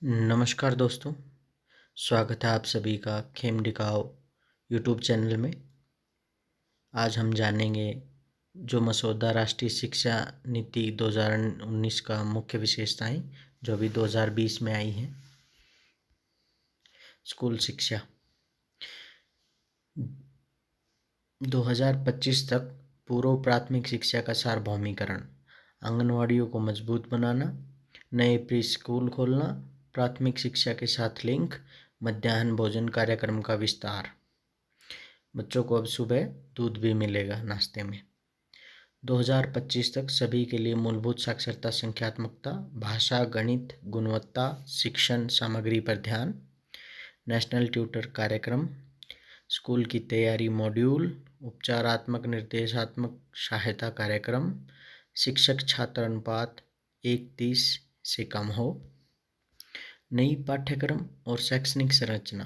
नमस्कार दोस्तों, स्वागत है आप सभी का खेम डिकाओ यूट्यूब चैनल में। आज हम जानेंगे जो मसौदा राष्ट्रीय शिक्षा नीति 2019 का मुख्य विशेषताएं जो अभी 2020 में आई हैं। स्कूल शिक्षा 2025 तक पूर्व प्राथमिक शिक्षा का सार्वभौमिकरण, आंगनवाड़ियों को मजबूत बनाना, नए प्री स्कूल खोलना, प्राथमिक शिक्षा के साथ लिंक, मध्याह्न भोजन कार्यक्रम का विस्तार। बच्चों को अब सुबह दूध भी मिलेगा नाश्ते में। 2025 तक सभी के लिए मूलभूत साक्षरता, संख्यात्मकता, भाषा, गणित, गुणवत्ता, शिक्षण सामग्री पर ध्यान, नेशनल ट्यूटर कार्यक्रम, स्कूल की तैयारी मॉड्यूल, उपचारात्मक निर्देशात्मक सहायता कार्यक्रम, शिक्षक छात्र अनुपात 1:30 से कम हो, नई पाठ्यक्रम और शैक्षणिक संरचना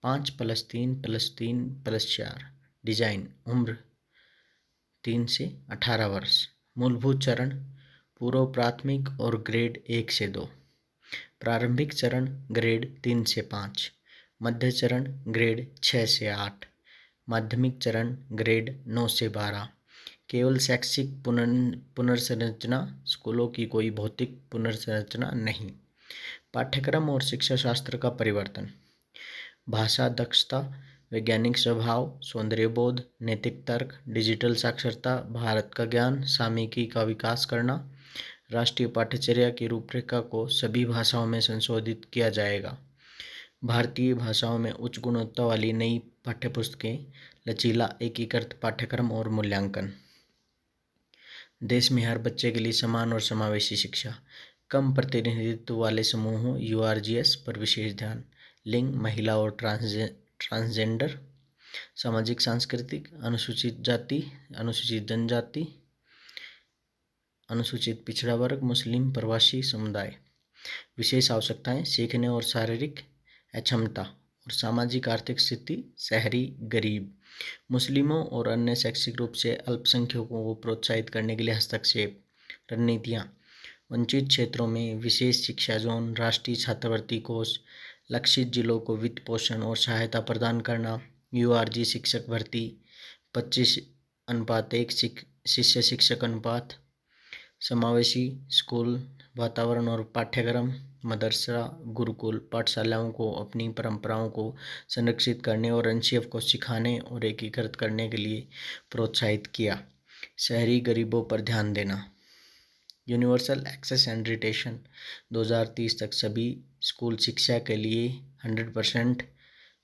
5+3+3+4, डिजाइन उम्र 3 से 18 वर्ष, मूलभूत चरण पूर्व प्राथमिक और ग्रेड 1 से 2, प्रारंभिक चरण ग्रेड 3 से 5, मध्य चरण ग्रेड 6 से 8, माध्यमिक चरण ग्रेड 9 से 12। केवल शैक्षिक पुनर्संरचना, स्कूलों की कोई भौतिक पुनर्संरचना नहीं। पाठ्यक्रम और शिक्षा शास्त्र का परिवर्तन, भाषा दक्षता, वैज्ञानिक स्वभाव, सौंदर्यबोध, नैतिक तर्क, डिजिटल साक्षरता, भारत का ज्ञान, सामयिकी का विकास करना। राष्ट्रीय पाठ्यचर्या की रूपरेखा को सभी भाषाओं में संशोधित किया जाएगा। भारतीय भाषाओं में उच्च गुणवत्ता वाली नई पाठ्यपुस्तकें, लचीला एकीकृत पाठ्यक्रम और मूल्यांकन। देश में हर बच्चे के लिए समान और समावेशी शिक्षा, कम प्रतिनिधित्व वाले समूहों URGS पर विशेष ध्यान, लिंग, महिला और ट्रांसजेंडर, सामाजिक सांस्कृतिक, अनुसूचित जाति, अनुसूचित जनजाति, अनुसूचित पिछड़ा वर्ग, मुस्लिम, प्रवासी समुदाय। विशेष आवश्यकताएं, सीखने और शारीरिक अक्षमता और सामाजिक आर्थिक स्थिति, शहरी, गरीब, मुस्लिमों और अन्य शैक्षिक रूप से अल्पसंख्यकों को प्रोत्साहित करने के लिए हस्तक्षेप, रणनीतियाँ, वंचित क्षेत्रों में विशेष शिक्षा जोन, राष्ट्रीय छात्रवृत्ति कोष, लक्षित जिलों को वित्त पोषण और सहायता प्रदान करना, URG शिक्षक भर्ती 25:1 शिष्य शिक्षक अनुपात, समावेशी स्कूल वातावरण और पाठ्यक्रम, मदरसा, गुरुकुल पाठशालाओं को अपनी परंपराओं को संरक्षित करने और एनसीएफ को सिखाने और एकीकृत करने के लिए प्रोत्साहित किया। शहरी गरीबों पर ध्यान देना। यूनिवर्सल एक्सेस एंड रिटेशन 2030 तक सभी स्कूल शिक्षा के लिए 100%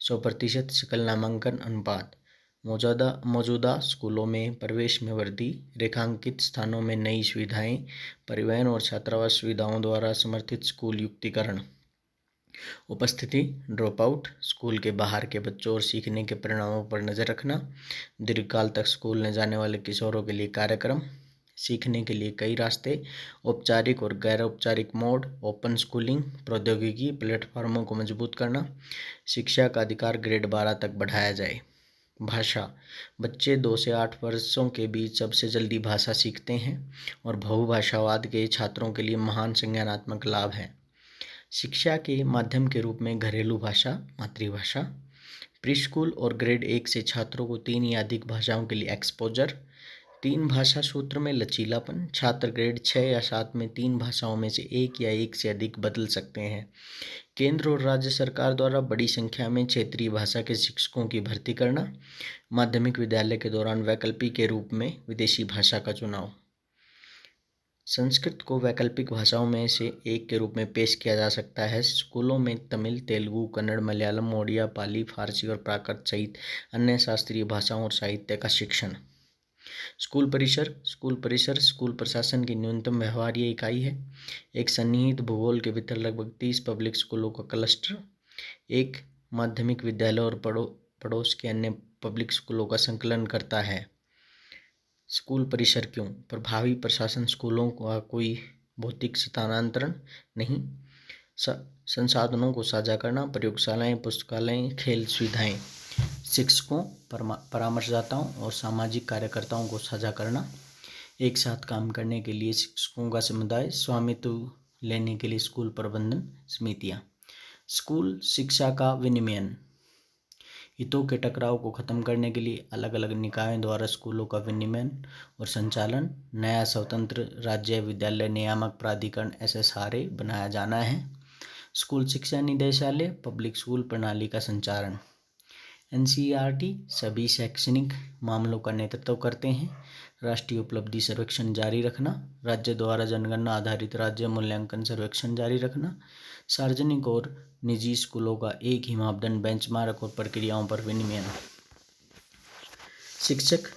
100% सकल नामांकन अनुपात, मौजूदा स्कूलों में प्रवेश में वृद्धि, रेखांकित स्थानों में नई सुविधाएं, परिवहन और छात्रावास सुविधाओं द्वारा समर्थित स्कूल युक्तिकरण, उपस्थिति, ड्रॉप आउट, स्कूल के बाहर के बच्चों और सीखने के परिणामों पर नजर रखना, दीर्घकाल तक स्कूल न जाने वाले किशोरों के लिए कार्यक्रम, सीखने के लिए कई रास्ते, औपचारिक और गैर औपचारिक मोड, ओपन स्कूलिंग, प्रौद्योगिकी प्लेटफॉर्मों को मजबूत करना, शिक्षा का अधिकार ग्रेड 12 तक बढ़ाया जाए। भाषा, बच्चे 2 से 8 वर्षों के बीच सबसे जल्दी भाषा सीखते हैं और बहुभाषावाद के छात्रों के लिए महान संज्ञानात्मक लाभ है। शिक्षा के माध्यम के रूप में घरेलू भाषा, मातृभाषा, प्री स्कूल और ग्रेड 1 से छात्रों को 3 या अधिक भाषाओं के लिए एक्सपोजर, 3 भाषा सूत्र में लचीलापन, छात्र ग्रेड 6 या 7 में 3 भाषाओं में से एक या एक से अधिक बदल सकते हैं। केंद्र और राज्य सरकार द्वारा बड़ी संख्या में क्षेत्रीय भाषा के शिक्षकों की भर्ती करना, माध्यमिक विद्यालय के दौरान वैकल्पिक के रूप में विदेशी भाषा का चुनाव। संस्कृत को वैकल्पिक भाषाओं में से एक के रूप में पेश किया जा सकता है। स्कूलों में तमिल, तेलुगु, कन्नड़, मलयालम, ओडिया, पाली, फारसी और प्राकृत सहित अन्य शास्त्रीय भाषाओं और साहित्य का शिक्षण। स्कूल परिसर स्कूल प्रशासन की न्यूनतम व्यवहार्य इकाई है। एक सन्निहित भूगोल के भीतर लगभग 30 पब्लिक स्कूलों का क्लस्टर, एक माध्यमिक विद्यालय और पड़ोस के अन्य पब्लिक स्कूलों का संकलन करता है। स्कूल परिसर क्यों? प्रभावी प्रशासन, स्कूलों का कोई भौतिक स्थानांतरण नहीं, संसाधनों को साझा करना, प्रयोगशालाएं, पुस्तकालय, खेल सुविधाएं, शिक्षकों, परामर्शदाताओं और सामाजिक कार्यकर्ताओं को साझा करना, एक साथ काम करने के लिए शिक्षकों का समुदाय, स्वामित्व लेने के लिए स्कूल प्रबंधन समितियाँ। स्कूल शिक्षा का विनियमन, हितों के टकराव को खत्म करने के लिए अलग अलग निकायों द्वारा स्कूलों का विनियमन और संचालन नया स्वतंत्र राज्य विद्यालय नियामक प्राधिकरण SSRA बनाया जाना है। स्कूल शिक्षा निदेशालय पब्लिक स्कूल प्रणाली का संचालन। NCERT सभी शैक्षणिक मामलों का नेतृत्व करते हैं। राष्ट्रीय उपलब्धि सर्वेक्षण जारी रखना, राज्य द्वारा जनगणना आधारित राज्य मूल्यांकन सर्वेक्षण जारी रखना, सार्वजनिक और निजी स्कूलों का एक ही मापदंड बेंचमार्क और प्रक्रियाओं पर विनियमन। शिक्षक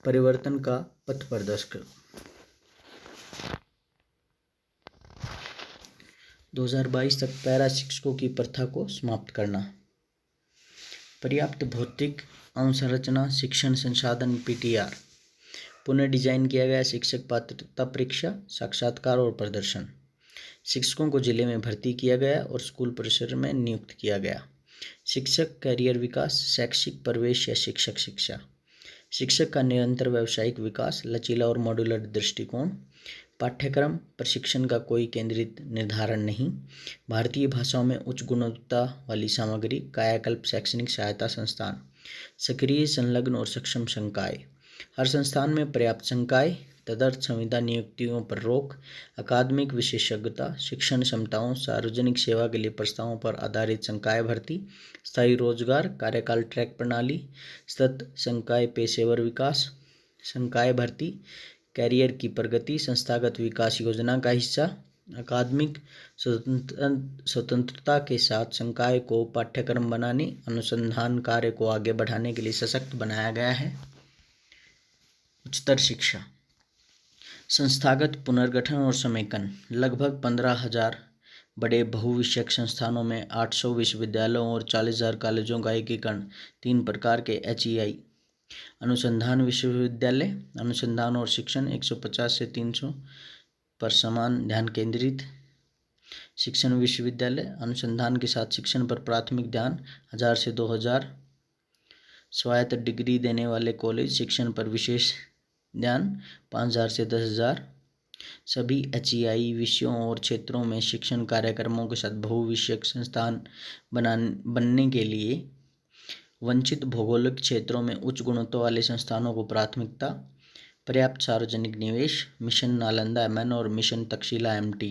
परिवर्तन का पथ प्रदर्शक। 2022 तक पैरा शिक्षकों की प्रथा को समाप्त करना। पर्याप्त भौतिक अवसंरचना, शिक्षण संसाधन PTR। पुनः डिजाइन किया गया शिक्षक पात्रता परीक्षा, साक्षात्कार और प्रदर्शन। शिक्षकों को जिले में भर्ती किया गया और स्कूल परिसर में नियुक्त किया गया। शिक्षक कैरियर विकास, शैक्षिक प्रवेश या शिक्षक शिक्षा। शिक्षक का निरंतर व्यावसायिक विकास, लचीला और मॉड्यूलर दृष्टिकोण। पाठ्यक्रम प्रशिक्षण का कोई केंद्रित निर्धारण नहीं। भारतीय भाषाओं में उच्च गुणवत्ता वाली सामग्री, कायाकल्प शैक्षणिक सहायता संस्थान। सक्रिय, संलग्न और सक्षम संकाय। हर संस्थान में पर्याप्त संकाय, तदर्थ संविदा नियुक्तियों पर रोक, अकादमिक विशेषज्ञता, शिक्षण क्षमताओं, सार्वजनिक सेवा के लिए प्रस्तावों पर आधारित संकाय भर्ती, स्थायी रोजगार, कार्यकाल ट्रैक प्रणाली, सतत संकाय पेशेवर विकास, संकाय भर्ती, कैरियर की प्रगति, संस्थागत विकास योजना का हिस्सा। अकादमिक स्वतंत्रता के साथ संकाय को पाठ्यक्रम बनाने, अनुसंधान कार्य को आगे बढ़ाने के लिए सशक्त बनाया गया है। उच्चतर शिक्षा, संस्थागत पुनर्गठन और समेकन। लगभग 15,000 बड़े बहुविषयक संस्थानों में 800 विश्वविद्यालयों और 40,000 कॉलेजों का एकीकरण। 3 प्रकार के HEI। अनुसंधान विश्वविद्यालय, अनुसंधान और शिक्षण 150 से 300 पर समान ध्यान केंद्रित। शिक्षण विश्वविद्यालय, अनुसंधान के साथ शिक्षण पर प्राथमिक ध्यान 1000 से 2000। स्वायत्त डिग्री देने वाले कॉलेज, शिक्षण पर विशेष ध्यान 5000 से 10,000। सभी HEI विषयों और क्षेत्रों में शिक्षण कार्यक्रमों के साथ बहुविषयक संस्थान बनने के लिए वंचित भौगोलिक क्षेत्रों में उच्च गुणवत्ता वाले संस्थानों को प्राथमिकता। पर्याप्त सार्वजनिक निवेश। मिशन नालंदा MN और मिशन तक्षशिला MT।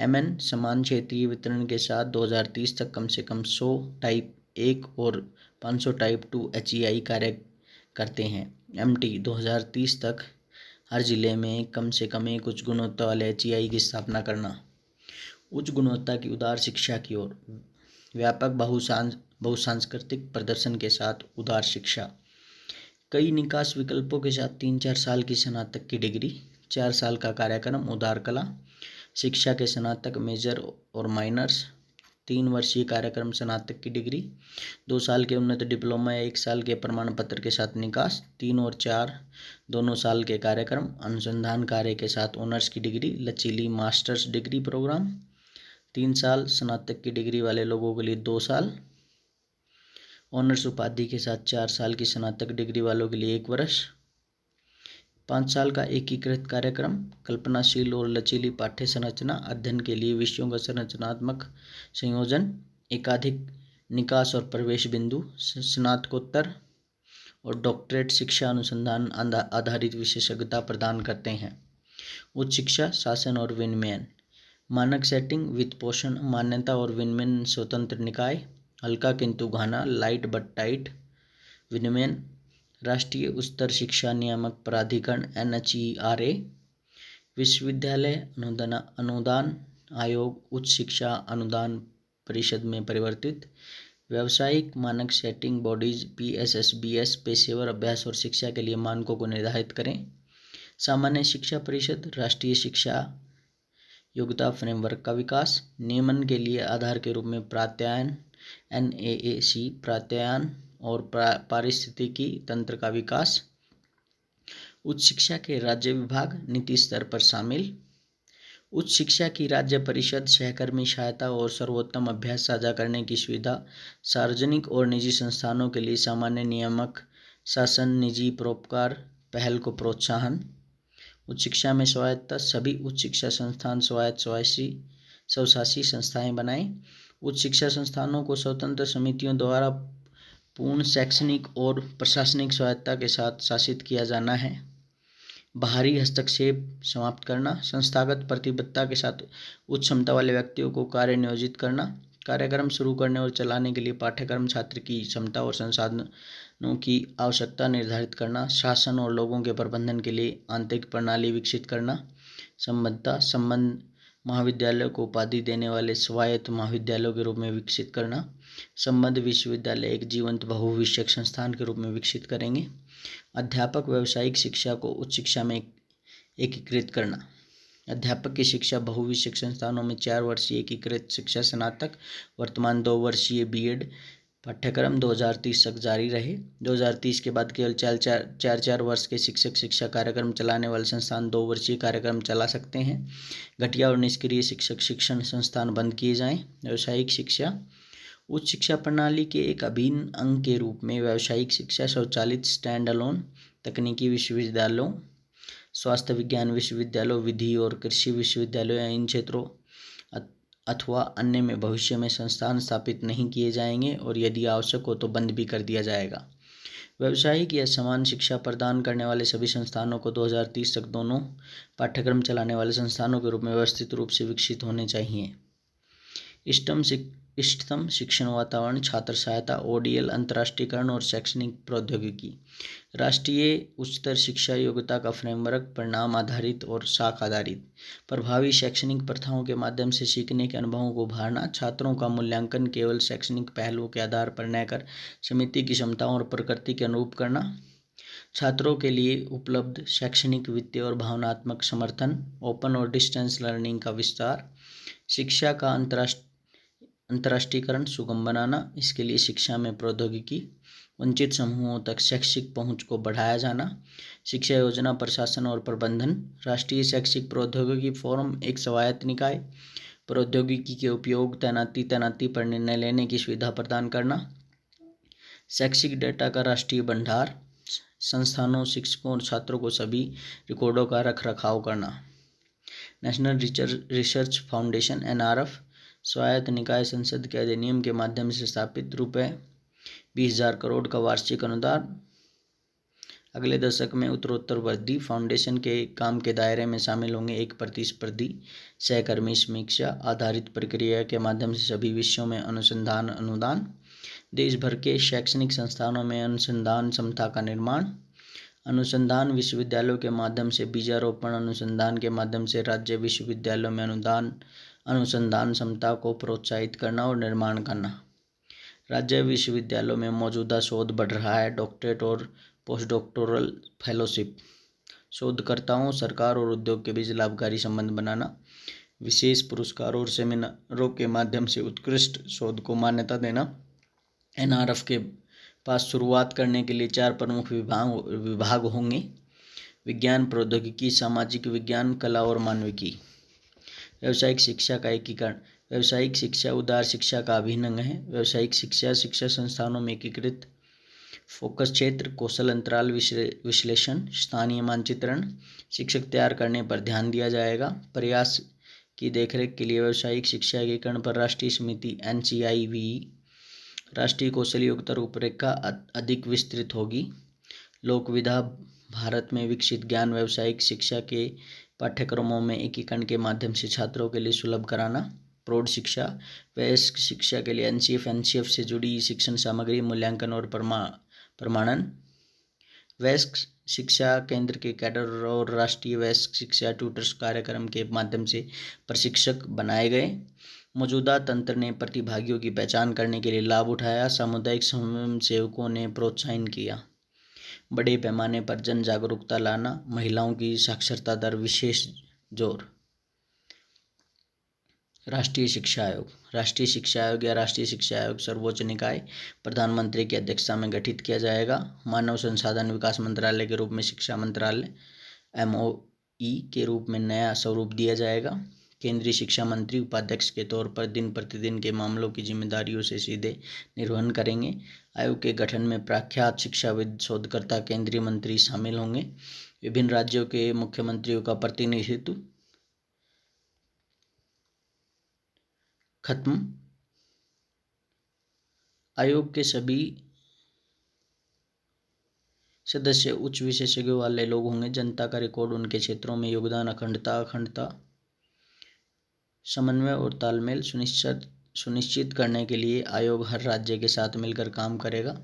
MN समान क्षेत्रीय वितरण के साथ 2030 तक कम से कम 100 टाइप 1 और 500 टाइप 2 HEI कार्य करते हैं। MT 2030 तक हर जिले में कम से कम एक उच्च गुणवत्ता वाले HEI की स्थापना करना। उच्च गुणवत्ता की उदार शिक्षा की ओर, व्यापक बहुसांस्कृतिक प्रदर्शन के साथ उदार शिक्षा। कई निकास विकल्पों के साथ 3-4 साल की स्नातक की डिग्री, 4 साल का कार्यक्रम उदार कला शिक्षा के स्नातक मेजर और माइनर्स, 3 वर्षीय कार्यक्रम स्नातक की डिग्री, 2 साल के उन्नत डिप्लोमा या 1 साल के प्रमाण पत्र के साथ निकास, 3 और 4 दोनों साल के कार्यक्रम, अनुसंधान कार्य के साथ ऑनर्स की डिग्री, लचीली मास्टर्स डिग्री प्रोग्राम, 3 साल स्नातक की डिग्री वाले लोगों के लिए 2 साल, ऑनर्स उपाधि के साथ 4 साल की स्नातक डिग्री वालों के लिए 1 वर्ष, 5 साल का एकीकृत कार्यक्रम, कल्पनाशील और लचीली पाठ्य संरचना, अध्ययन के लिए विषयों का संरचनात्मक संयोजन, एकाधिक निकास और प्रवेश बिंदु, स्नातकोत्तर और डॉक्टरेट शिक्षा अनुसंधान आधारित विशेषज्ञता प्रदान करते हैं। उच्च शिक्षा, शासन और विनियमन। मानक सेटिंग, वित्त पोषण, मान्यता और विनियमन स्वतंत्र निकाय, हल्का किंतु घना, लाइट बट टाइट। विनियमन, राष्ट्रीय उच्चतर शिक्षा नियामक प्राधिकरण NHERA, विश्वविद्यालय अनुदान आयोग, उच्च शिक्षा अनुदान परिषद में परिवर्तित। व्यावसायिक मानक सेटिंग बॉडीज PSSBS पेशेवर अभ्यास और शिक्षा के लिए मानकों को निर्धारित करें। सामान्य शिक्षा परिषद, राष्ट्रीय शिक्षा योग्यता फ्रेमवर्क का विकास, नियमन के लिए आधार के रूप में प्रत्यायन NAAC प्रत्यायन और पारिस्थितिकी तंत्र का विकास। उच्च शिक्षा के राज्य विभाग नीति स्तर पर शामिल। उच्च शिक्षा की राज्य परिषद, सहकर्मी सहायता और सर्वोत्तम अभ्यास साझा करने की सुविधा, सार्वजनिक और निजी संस्थानों के लिए सामान्य नियामक शासन, निजी परोपकार पहल को प्रोत्साहन। उच्च शिक्षा में स्वायत्तता, सभी उच्च शिक्षा संस्थान स्वायत्त स्वशासी संस्थाएं बनाएं। उच्च शिक्षा संस्थानों को स्वतंत्र समितियों द्वारा पूर्ण शैक्षणिक और प्रशासनिक स्वायत्तता के साथ शासित किया जाना है। बाहरी हस्तक्षेप समाप्त करना, संस्थागत प्रतिबद्धता के साथ उच्च क्षमता वाले व्यक्तियों को कार्य नियोजित करना, कार्यक्रम शुरू करने और चलाने के लिए पाठ्यक्रम, छात्र की क्षमता और संसाधनों की आवश्यकता निर्धारित करना, शासन और लोगों के प्रबंधन के लिए आंतरिक प्रणाली विकसित करना, संबंध महाविद्यालयों को उपाधि देने वाले स्वायत्त महाविद्यालयों के रूप में विकसित करना, संबद्ध विश्वविद्यालय एक जीवंत बहुविषयक संस्थान के रूप में विकसित करेंगे। अध्यापक व्यावसायिक शिक्षा को उच्च शिक्षा में एकीकृत करना, अध्यापक की शिक्षा बहुविषयक संस्थानों में 4 वर्षीय एकीकृत शिक्षा स्नातक, वर्तमान 2 वर्षीय बीएड पाठ्यक्रम 2030 तक जारी रहे। 2030 के बाद केवल 4 वर्ष के शिक्षक शिक्षा कार्यक्रम चलाने वाले संस्थान 2 वर्षीय कार्यक्रम चला सकते हैं। घटिया और निष्क्रिय शिक्षक शिक्षण संस्थान बंद किए जाएं। व्यावसायिक शिक्षा, उच्च शिक्षा प्रणाली के एक अभिन्न अंग के रूप में व्यावसायिक शिक्षा स्वचालित स्टैंड अलोन तकनीकी विश्वविद्यालयों, स्वास्थ्य विज्ञान विश्वविद्यालयों, विधि और कृषि विश्वविद्यालयों या इन क्षेत्रों अथवा अन्य में भविष्य में संस्थान स्थापित नहीं किए जाएंगे और यदि आवश्यक हो तो बंद भी कर दिया जाएगा। व्यावसायिक या समान शिक्षा प्रदान करने वाले सभी संस्थानों को 2030 तक दोनों पाठ्यक्रम चलाने वाले संस्थानों के रूप में व्यवस्थित रूप से विकसित होने चाहिए। इष्टतम शिक्षण वातावरण, छात्र सहायता, ओडीएल, अंतर्राष्ट्रीयकरण और शैक्षणिक प्रौद्योगिकी, राष्ट्रीय उच्चतर शिक्षा योग्यता का फ्रेमवर्क, परिणाम आधारित और साख आधारित, प्रभावी शैक्षणिक प्रथाओं के माध्यम से सीखने के अनुभवों को उभारना, छात्रों का मूल्यांकन केवल शैक्षणिक पहलुओं के आधार पर न कर समिति की क्षमताओं और प्रकृति के अनुरूप करना, छात्रों के लिए उपलब्ध शैक्षणिक, वित्तीय और भावनात्मक समर्थन, ओपन और डिस्टेंस लर्निंग का विस्तार, शिक्षा का अंतर्राष्ट्रीयकरण सुगम बनाना, इसके लिए शिक्षा में प्रौद्योगिकी, वंचित समूहों तक शैक्षिक पहुंच को बढ़ाया जाना, शिक्षा योजना प्रशासन और प्रबंधन, राष्ट्रीय शैक्षिक प्रौद्योगिकी फोरम एक स्वायत्त निकाय, प्रौद्योगिकी के उपयोग, तैनाती पर निर्णय लेने की सुविधा प्रदान करना, शैक्षिक डेटा का राष्ट्रीय भंडार, संस्थानों, शिक्षकों और छात्रों को सभी रिकॉर्डों का रख रखाव करना, नेशनल रिसर्च फाउंडेशन एनआरएफ, स्वायत्त निकाय संसद के अधिनियम के माध्यम से स्थापित ₹20,000 करोड़ का वार्षिक अनुदान, अगले दशक में उत्तरोत्तर वृद्धि, फाउंडेशन के काम के दायरे में शामिल होंगे एक प्रतिस्पर्धी सहकर्मी समीक्षा आधारित प्रक्रिया के माध्यम से सभी विषयों में अनुसंधान अनुदान, देश भर के शैक्षणिक संस्थानों में अनुसंधान क्षमता का निर्माण, अनुसंधान विश्वविद्यालयों के माध्यम से बीजारोपण अनुसंधान के माध्यम से राज्य विश्वविद्यालयों में अनुसंधान क्षमता को प्रोत्साहित करना और निर्माण करना, राज्य विश्वविद्यालयों में मौजूदा शोध बढ़ रहा है, डॉक्टरेट और पोस्ट डॉक्टोरल फेलोशिप, शोधकर्ताओं, सरकार और उद्योग के बीच लाभकारी संबंध बनाना, विशेष पुरस्कारों और सेमिनारों के माध्यम से उत्कृष्ट शोध को मान्यता देना। एनआरएफ के पास शुरुआत करने के लिए 4 प्रमुख विभाग होंगे: विज्ञान, प्रौद्योगिकी, सामाजिक विज्ञान, कला और मानविकी। व्यावसायिक शिक्षा का एकीकरण, व्यावसायिक शिक्षा उदार शिक्षा का अभिन्न अंग है। व्यावसायिक शिक्षा शिक्षा संस्थानों में एकीकृत फोकस क्षेत्र, कौशल अंतराल विश्लेषण, स्थानीय मानचित्रण, शिक्षक तैयार करने पर ध्यान दिया जाएगा। प्रयास की देखरेख के लिए व्यावसायिक शिक्षा एकीकरण पर राष्ट्रीय समिति NCIVE, राष्ट्रीय कौशल योग्यता रूपरेखा अधिक विस्तृत होगी। लोक विधा, भारत में विकसित ज्ञान व्यावसायिक शिक्षा के पाठ्यक्रमों में एकीकरण के माध्यम से छात्रों के लिए सुलभ कराना। प्रौढ़ शिक्षा, वयस्क शिक्षा के लिए NCF से जुड़ी शिक्षण सामग्री, मूल्यांकन और प्रमाणन। वयस्क शिक्षा केंद्र के कैडर और राष्ट्रीय वयस्क शिक्षा ट्यूटर्स कार्यक्रम के माध्यम से प्रशिक्षक बनाए गए। मौजूदा तंत्र ने प्रतिभागियों की पहचान करने के लिए लाभ उठाया। सामुदायिक स्वयंसेवकों ने प्रोत्साहन किया। बड़े पैमाने पर जन जागरूकता लाना, महिलाओं की साक्षरता दर विशेष जोर। राष्ट्रीय शिक्षा आयोग, राष्ट्रीय शिक्षा आयोग या राष्ट्रीय शिक्षा आयोग सर्वोच्च निकाय प्रधानमंत्री की अध्यक्षता में गठित किया जाएगा। मानव संसाधन विकास मंत्रालय के रूप में शिक्षा मंत्रालय MOE के रूप में नया स्वरूप दिया जाएगा। केंद्रीय शिक्षा मंत्री उपाध्यक्ष के तौर पर दिन प्रतिदिन के मामलों की जिम्मेदारियों से सीधे निर्वहन करेंगे। आयोग के गठन में प्रख्यात शिक्षाविद, शोधकर्ता, केंद्रीय मंत्री शामिल होंगे। विभिन्न राज्यों के मुख्यमंत्रियों का प्रतिनिधित्व खत्म। आयोग के सभी सदस्य उच्च विशेषज्ञों वाले लोग होंगे। जनता का रिकॉर्ड उनके क्षेत्रों में योगदान अखंडता समन्वय और तालमेल सुनिश्चित करने के लिए आयोग हर राज्य के साथ मिलकर काम करेगा।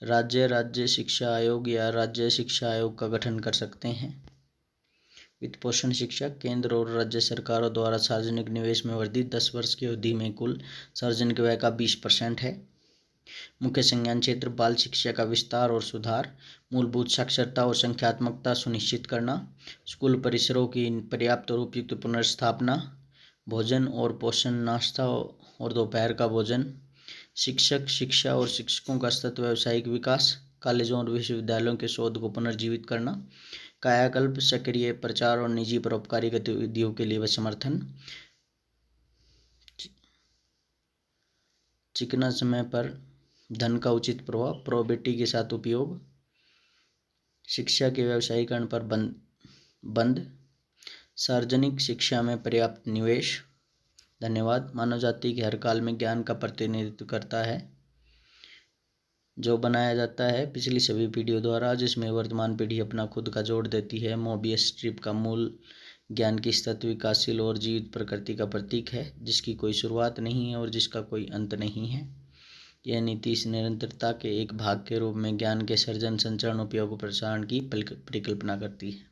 राज्य शिक्षा आयोग या राज्य शिक्षा आयोग का गठन कर सकते हैं। वित्त पोषण शिक्षा केंद्र और राज्य सरकारों द्वारा सार्वजनिक निवेश में वृद्धि 10 वर्ष की अवधि में कुल सार्वजनिक व्यय का 20% है। मुख्य संज्ञान क्षेत्र बाल शिक्षा का विस्तार और सुधार, मूलभूत साक्षरता और संख्यात्मकता सुनिश्चित करना, स्कूल परिसरों की पर्याप्त और उपयुक्त पुनर्स्थापना, भोजन और पोषण, नाश्ता और दोपहर का भोजन, शिक्षक शिक्षा और शिक्षकों का सतत व्यावसायिक विकास, कॉलेजों और विश्वविद्यालयों के शोध को पुनर्जीवित करना, कायाकल्प, सक्रिय प्रचार और निजी परोपकारी गतिविधियों के लिए समर्थन, चिकना समय पर धन का उचित प्रभाव, प्रोबेटी के साथ उपयोग, शिक्षा के व्यावसायीकरण पर बंद, सार्वजनिक शिक्षा में पर्याप्त निवेश। धन्यवाद। मानव जाति के हर काल में ज्ञान का प्रतिनिधित्व करता है जो बनाया जाता है पिछली सभी पीढ़ियों द्वारा, जिसमें वर्तमान पीढ़ी अपना खुद का जोड़ देती है। मोबियस स्ट्रिप का मूल ज्ञान की सतत विकासशील और जीवित प्रकृति का प्रतीक है, जिसकी कोई शुरुआत नहीं है और जिसका कोई अंत नहीं है। यह नीति इस निरंतरता के एक भाग के रूप में ज्ञान के सर्जन, संचरण, उपयोग और प्रसारण की परिकल्पना करती है।